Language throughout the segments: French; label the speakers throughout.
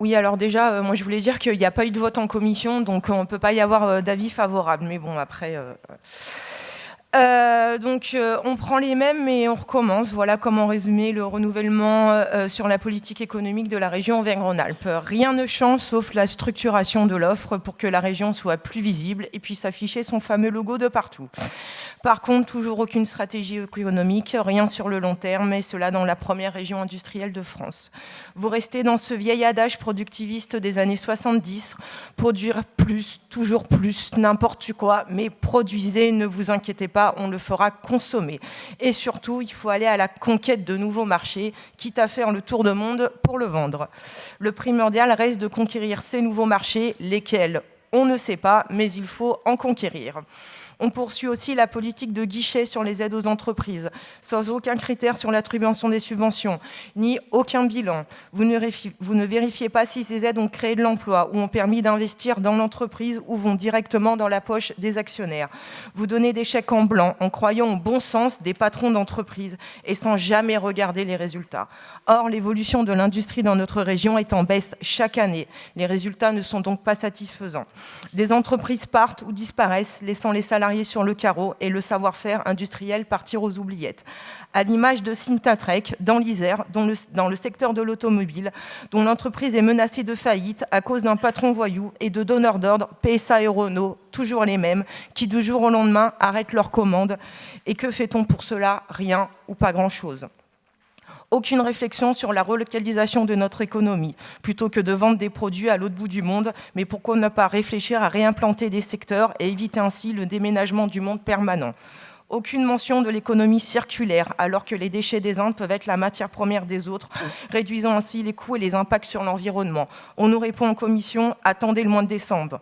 Speaker 1: Oui, alors déjà, moi je voulais dire qu'il n'y a pas eu de vote en commission, donc on ne peut pas y avoir d'avis favorable. Mais bon, après... on prend les mêmes et on recommence. Voilà comment résumer le renouvellement sur la politique économique de la région Auvergne-Rhône-Alpes. Rien ne change sauf la structuration de l'offre pour que la région soit plus visible et puisse afficher son fameux logo de partout. Par contre, toujours aucune stratégie économique, rien sur le long terme, et cela dans la première région industrielle de France. Vous restez dans ce vieil adage productiviste des années 70, produire plus, toujours plus, n'importe quoi, mais produisez, ne vous inquiétez pas, on le fera consommer. Et surtout, il faut aller à la conquête de nouveaux marchés, quitte à faire le tour du monde pour le vendre. Le primordial reste de conquérir ces nouveaux marchés, lesquels on ne sait pas, mais il faut en conquérir. On poursuit aussi la politique de guichet sur les aides aux entreprises, sans aucun critère sur l'attribution des subventions, ni aucun bilan. Vous ne vérifiez pas si ces aides ont créé de l'emploi ou ont permis d'investir dans l'entreprise ou vont directement dans la poche des actionnaires. Vous donnez des chèques en blanc en croyant au bon sens des patrons d'entreprise et sans jamais regarder les résultats. Or, l'évolution de l'industrie dans notre région est en baisse chaque année. Les résultats ne sont donc pas satisfaisants. Des entreprises partent ou disparaissent, laissant les salariés sur le carreau et le savoir-faire industriel partir aux oubliettes. À l'image de Syntatrek, dans l'Isère, dans le secteur de l'automobile, dont l'entreprise est menacée de faillite à cause d'un patron voyou et de donneurs d'ordre, PSA et Renault, toujours les mêmes, qui du jour au lendemain arrêtent leurs commandes. Et que fait-on pour cela? Rien ou pas grand-chose. Aucune réflexion sur la relocalisation de notre économie, plutôt que de vendre des produits à l'autre bout du monde, mais pourquoi ne pas réfléchir à réimplanter des secteurs et éviter ainsi le déménagement du monde permanent? Aucune mention de l'économie circulaire, alors que les déchets des uns peuvent être la matière première des autres, réduisant ainsi les coûts et les impacts sur l'environnement. On nous répond en commission, attendez le mois de décembre.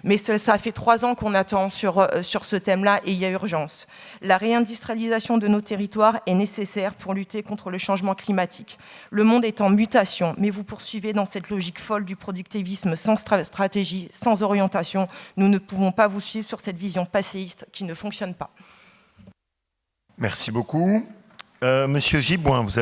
Speaker 1: Mais ça fait 3 ans qu'on attend sur ce thème-là et il y a urgence. La réindustrialisation de nos territoires est nécessaire pour lutter contre le changement climatique. Le monde est en mutation, mais vous poursuivez dans cette logique folle du productivisme sans stratégie, sans orientation. Nous ne pouvons pas vous suivre sur cette vision passéiste qui ne fonctionne pas.
Speaker 2: Merci beaucoup. Monsieur Gibouin, vous avez